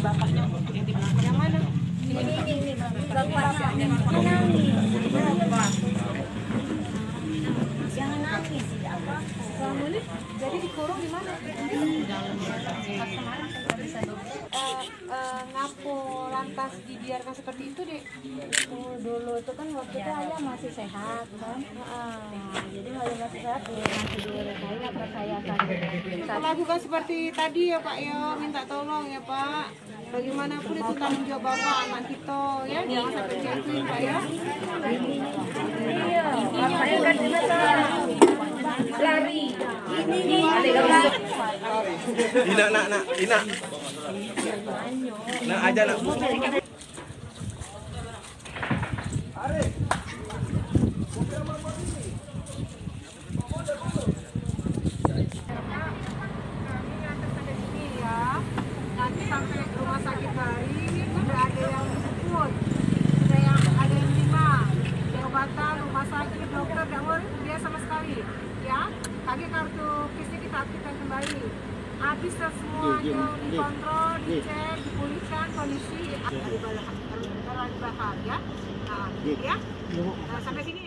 bapaknya yang di belakang. Yang mana? Ini bapaknya. Jangan nangis ya apa? Jadi dikurung di mana? Di dalam. Pas kemarin saya bisa ngapo lantas dibiarkan seperti itu deh. Dulu itu kan waktu itu ayah masih sehat kan. Jadi ayah masih sehat masih dulu saya percayakan. Lakukan seperti tadi ya Pak ya, minta tolong ya Pak. Bagaimanapun itu tanggung jawab Bapak anak kita ya, jangan sampai jatuhin Pak ya. Iya, saya kan lari. Ini Nak aja nak. Nanti sampai rumah sakit Bari sudah ada yang dijemput, ada yang terima pengobatan, rumah sakit, dokter, dan dia sama sekali ya. Tadi kartu kisah kita aktifkan kembali. Habis semuanya dikontrol, dicek, dipulihkan kondisi kalau dibahas ya. Nah, ya. Sampai sini.